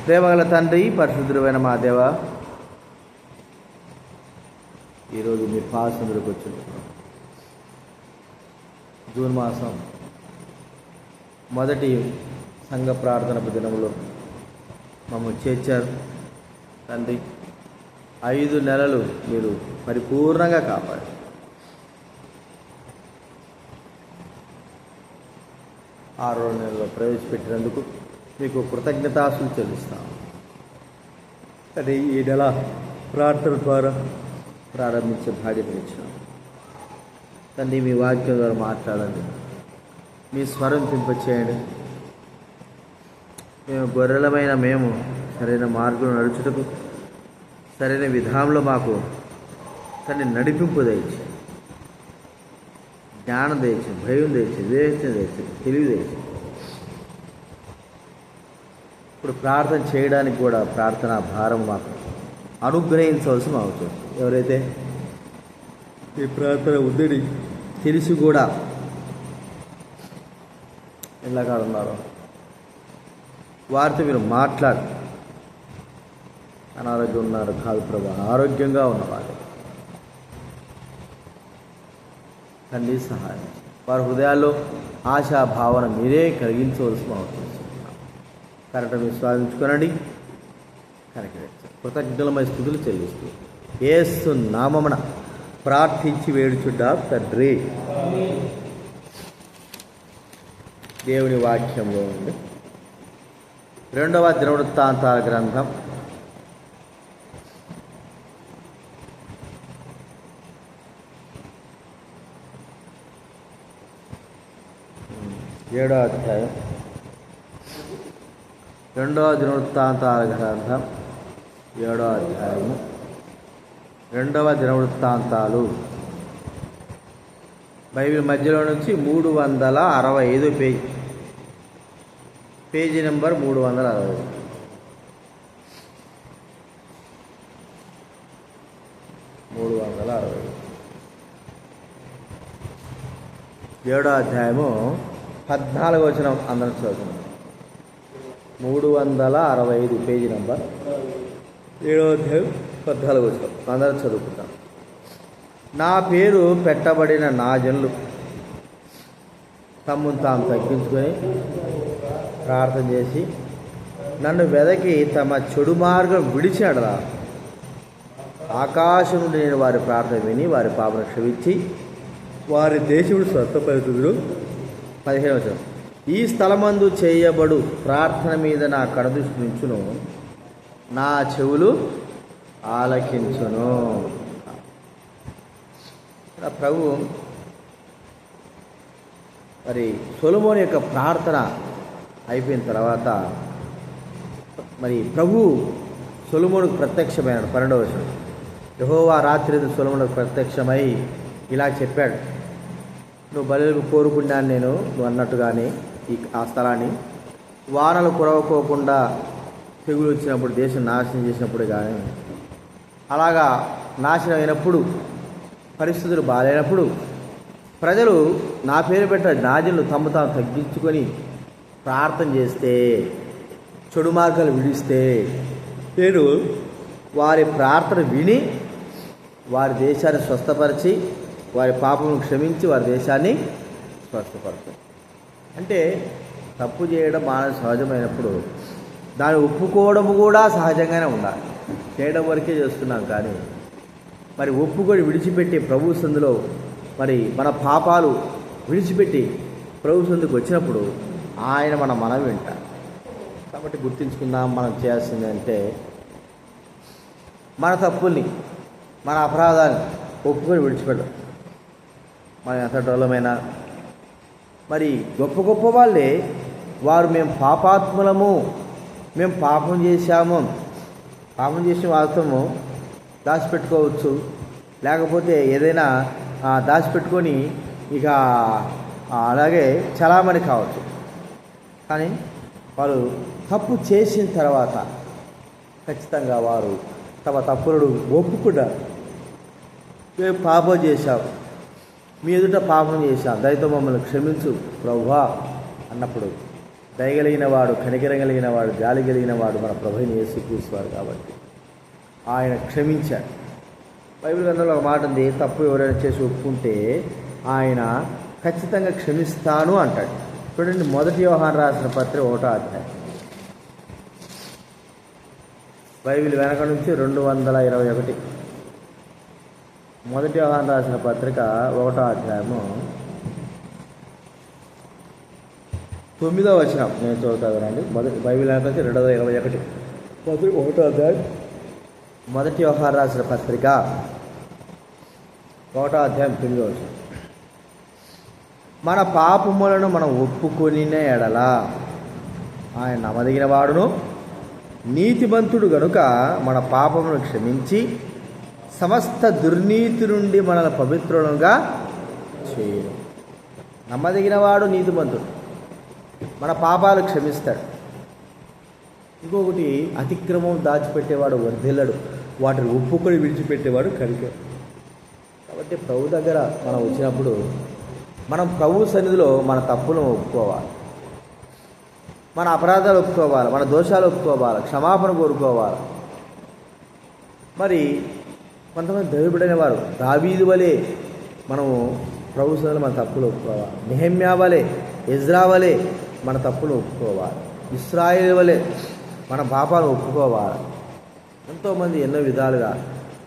ప్రేమగల తండ్రి, పరిశుద్ధుడైన మా దేవ, ఈరోజు మీ పాసందులకు వచ్చింది. జూన్ మాసం మొదటి సంఘ ప్రార్థన దినములో మమ్మల్ని చేర్చారు తండ్రి. 5 నెలలు మీరు పరిపూర్ణంగా కాపాడారు. ఆరో నెలలో ప్రవేశపెట్టినందుకు మీకు కృతజ్ఞతాస్తులు చెల్లిస్తాము. కానీ ఈ నెల ప్రార్థన ద్వారా ప్రారంభించే బాధ్యత ఇచ్చినాం తండ్రి. మీ వాక్యం ద్వారా మాట్లాడండి, మీ స్వరం పింపచేయండి. మేము గొర్రెలమైన మేము సరైన మార్గం నడుచుటకు సరైన విధానంలో మాకు తండ్రి నడిపింపు దయచేయండి, జ్ఞానం దయచేయండి, భయం దయచేయండి, వివేచన దయచేయండి, తెలివి దయచేయండి. ఇప్పుడు ప్రార్థన చేయడానికి కూడా ప్రార్థన భారం మాకు అనుగ్రహించవలసిన అవసరం. ఎవరైతే ఈ ప్రార్థన ఉందని తెలిసి కూడా ఎలాగా ఉన్నారో వారితో మీరు మాట్లాడు. అనారోగ్యం ఉన్నారు కాదు ప్రభా, ఆరోగ్యంగా ఉన్నవారు తండ్రి సహాయం. వారి హృదయాల్లో ఆశా భావన మీరే కలిగించవలసిన అవసరం. కరెక్ట్ మీరు స్వాదించుకోనండి. కరెక్ట్ కృతజ్ఞతలమై స్థుతులు చెల్లిస్తూ యేసు నామమున ప్రార్థించి వేడుచుడ్డా తండ్రి. దేవుని వాక్యంలో ఉంది 2వ దినవృత్తాంతాల గ్రంథం 7వ అధ్యాయం. 2వ దినవృత్తాంతాల గ్రంథం 7వ అధ్యాయము 2వ దినవృత్తాంతాలు బైబిల్ మధ్యలో నుంచి 365 పేజీ నెంబర్ 365. 7వ అధ్యాయము 14వ వచనం అందరం చదువుతున్నాం. 365 పేజీ నెంబర్ 7వ అధ్యాయం 14వ వచనం అందరం చదువుకుంటాం. నా పేరు పెట్టబడిన నా జనులు తమ్మును తాము తగ్గించుకొని ప్రార్థన చేసి నన్ను వెదకి తమ చెడు మార్గం విడిచాడలా ఆకాశం నుండి నేను వారి ప్రార్థన విని వారి పాపను క్షమించి వారి దేశముడు స్వస్థపరుతుడు. 15వ వచనం. ఈ స్థలమందు చేయబడు ప్రార్థన మీద నా కడదృష్టి నుంచును, నా చెవులు ఆలకించును. ప్రభు మరి సొలొమోను యొక్క ప్రార్థన అయిపోయిన తర్వాత మరి ప్రభు సొలొమోనుకు ప్రత్యక్షమైనాడు. 12వ వచనం. యెహోవా రాత్రి సొలొమోనుకు ప్రత్యక్షమై ఇలా చెప్పాడు, నువ్వు బలులు కోరుకున్నాను నేను, నువ్వు అన్నట్టుగానే ఆ స్థలాన్ని వానలు కురవకోకుండా తెగులు వచ్చినప్పుడు దేశం నాశనం చేసినప్పుడు కానీ అలాగా నాశనం అయినప్పుడు పరిస్థితులు బాగాలేనప్పుడు ప్రజలు నా పేరు పెట్ట నాజనులు తమ తాము తగ్గించుకొని ప్రార్థన చేస్తే చెడు మార్గాలు విడిస్తే నేను వారి ప్రార్థన విని వారి దేశాన్ని స్వస్థపరిచి వారి పాపమును క్షమించి వారి దేశాన్ని స్వస్థపరుతాను. అంటే తప్పు చేయడం మానవ సహజమైనప్పుడు దాన్ని ఒప్పుకోవడం కూడా సహజంగానే ఉండాలి. చేయడం వరకే చేస్తున్నాం కానీ మరి ఒప్పుకొని విడిచిపెట్టి ప్రభు సందులో మరి మన పాపాలు విడిచిపెట్టి ప్రభు సందుకు వచ్చినప్పుడు ఆయన మనం వింటారు. కాబట్టి గుర్తించుకుందాం, మనం చేయాల్సింది అంటే మన తప్పుల్ని మన అపరాధాన్ని ఒప్పుకొని విడిచిపెట్టడం. మనం ఎంతటోళమైనా మరి గొప్ప గొప్ప వాళ్ళే వారు మేము పాపాత్ములము, మేము పాపం చేశాము, పాపం చేసిన వాస్తవము దాచిపెట్టుకోవచ్చు, లేకపోతే ఏదైనా దాచిపెట్టుకొని ఇక అలాగే చలామణి కావచ్చు. కానీ వారు తప్పు చేసిన తర్వాత ఖచ్చితంగా వారు తమ తప్పులను ఒప్పుకున్నారు. మేము పాపం చేశాం, మీ ఎదుట పాపం చేశాం, దయతో మమ్మల్ని క్షమించు ప్రభువా అన్నప్పుడు దయగలిగిన వాడు, కనికరం కలిగిన వాడు, జాలి కలిగిన వాడు మన ప్రభువైన యేసుక్రీస్తు వారు కాబట్టి ఆయన క్షమించాడు. బైబిల్ గ్రంథంలో ఒక మాట ఉంది, తప్పు ఎవరైనా చేసి ఒప్పుకుంటే ఆయన ఖచ్చితంగా క్షమిస్తాను అంటాడు. చూడండి, 1 యోహాను రాసిన పత్రిక 1వ అధ్యాయం. బైబిల్ వెనక నుంచి 221. 1 యోహాను రాసిన పత్రిక 1వ అధ్యాయము 9వ వచనం నేను చదువుతా వినండి. బైబిల్ వెనక నుంచి 221. 1వ అధ్యాయం 1 యోహాను రాసిన పత్రిక 1వ అధ్యాయం 9వ వచనం. మన పాపములను మనం ఒప్పుకొనిన ఎడల ఆయన నమ్మదగిన వాడును నీతిమంతుడు గనుక మన పాపములను క్షమించి సమస్త దుర్నీతి నుండి మనల్ని పవిత్రులుగా చేయను. నమ్మదగిన వాడు నీతిమంతుడు, మన పాపాలు క్షమిస్తాడు. ఇంకొకటి, అతిక్రమం దాచిపెట్టేవాడు వర్ధిల్లడు, వాటిని ఒప్పుకొని విడిచిపెట్టేవాడు కనికరం. కాబట్టి ప్రభు దగ్గర మనం వచ్చినప్పుడు మనం ప్రభు సన్నిధిలో మన తప్పులను ఒప్పుకోవాలి, మన అపరాధాలు ఒప్పుకోవాలి, మన దోషాలు ఒప్పుకోవాలి, క్షమాపణ కోరుకోవాలి. మరి కొంతమంది దైవబిడైన వారు దావీదు వలె మనము ప్రభు సన్నిధిలో మన తప్పులు ఒప్పుకోవాలి, నెహెమ్యా వలె, ఎజ్రా వలె మన తప్పులు ఒప్పుకోవాలి, ఇశ్రాయేలు వలె మన పాపాలు ఒప్పుకోవాలి. ఎంతోమంది ఎన్నో విధాలుగా,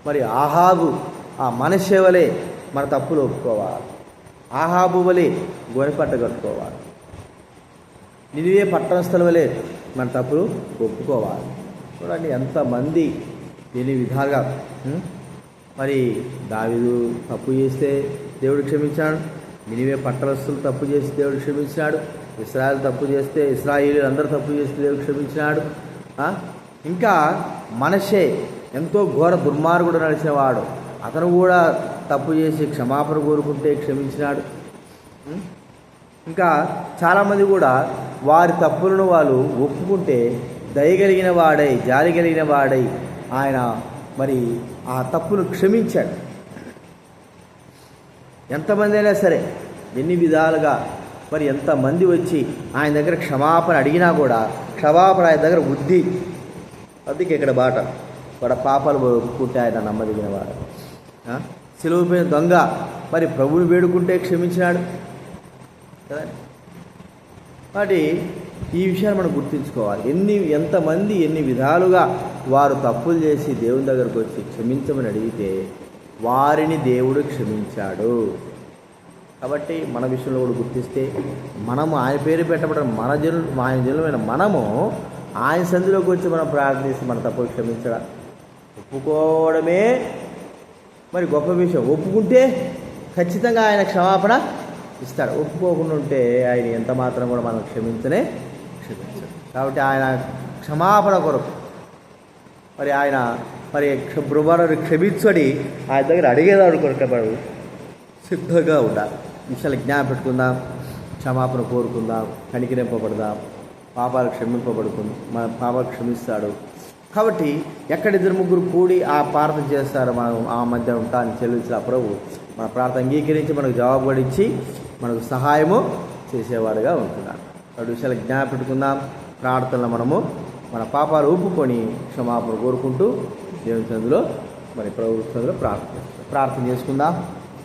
మరి ఆహాబు ఆ మనష్య వలె మన తప్పులు ఒప్పుకోవాలి, ఆహాబు వలె గోనెపట్ట కట్టుకోవాలి, నినివే పట్టణస్థలం వలె మన తప్పులు ఒప్పుకోవాలి. చూడండి ఎంతమంది ఎన్ని విధాలుగా. మరి దావీదు తప్పు చేస్తే దేవుడు క్షమించాడు, నినివే పట్టణస్థులు తప్పు చేసి దేవుడు క్షమించినాడు, ఇశ్రాయేలు తప్పు చేస్తే ఇశ్రాయేలు అందరూ తప్పు చేస్తే దేవుడు క్షమించినాడు. ఇంకా మనషే ఎంతో ఘోర దుర్మార్గుడు నడిచిన వాడు, అతను కూడా తప్పు చేసి క్షమాపణ కోరుకుంటే క్షమించినాడు. ఇంకా చాలామంది కూడా వారి తప్పులను వాళ్ళు ఒప్పుకుంటే దయగలిగిన వాడై, జాలి కలిగిన వాడై ఆయన మరి ఆ తప్పును క్షమించాడు. ఎంతమంది అయినా సరే, ఎన్ని విధాలుగా మరి ఎంతమంది వచ్చి ఆయన దగ్గర క్షమాపణ అడిగినా కూడా క్షమాపణ ఆయన దగ్గర బుద్ధి. అందుకే ఇక్కడ బాట, వాడ పాపాలు ఒప్పుకుంటే ఆయన నమ్మదగిన వాడు. సిలువపైన దొంగ మరి ప్రభువుని వేడుకుంటే క్షమించినాడు కదా. కాబట్టి ఈ విషయాన్ని మనం గుర్తుంచుకోవాలి. ఎంతమంది ఎన్ని విధాలుగా వారు తప్పులు చేసి దేవుని దగ్గరకు వచ్చి క్షమించమని అడిగితే వారిని దేవుడు క్షమించాడు. కాబట్టి మన విషయంలో కూడా గుర్తిస్తే మనము ఆయన పేరు పెట్టబడిన ఆయన జనులమైన మనము ఆయన సంధిలోకి వచ్చి మనం ప్రార్థిస్తే మన తప్పులు క్షమించడా. ఒప్పుకోవడమే మరి గొప్ప విషయం. ఒప్పుకుంటే ఖచ్చితంగా ఆయన క్షమాపణ ఇస్తాడు. ఒప్పుకోకుండా ఉంటే ఆయన ఎంత మాత్రం కూడా మనం క్షమించడు. కాబట్టి ఆయన క్షమాపణ కొరకు మరి ఆయన మరి బ్రహ్మాండ క్షమించడి ఆయన దగ్గర అడిగేదాడు కొరకు సిద్ధంగా ఉండాలి. విషయాలు జ్ఞాపకం పెట్టుకుందాం, క్షమాపణ కోరుకుందాం, కనికరింపబడదాం, పాపాలు క్షమింపబడుకుందాం, మన పాపాలు క్షమిస్తాడు. కాబట్టి ఎక్కడ 2-3 కూడి ఆ ప్రార్థన చేస్తారో మనం ఆ మధ్య ఉంటాను చెల్లించిన ప్రభు మన ప్రార్థన అంగీకరించి మనకు జవాబు కూడా ఇచ్చి మనకు సహాయము చేసేవాడుగా ఉంటున్నాడు. రెండు విషయాలు జ్ఞాపకం పెట్టుకుందాం. ప్రార్థనలో మనము మన పాపాలు ఒప్పుకొని క్షమాపణ కోరుకుంటూ దేవుని సందులో మరి ప్రభు సందులో ప్రార్థన చేసుకుందాం.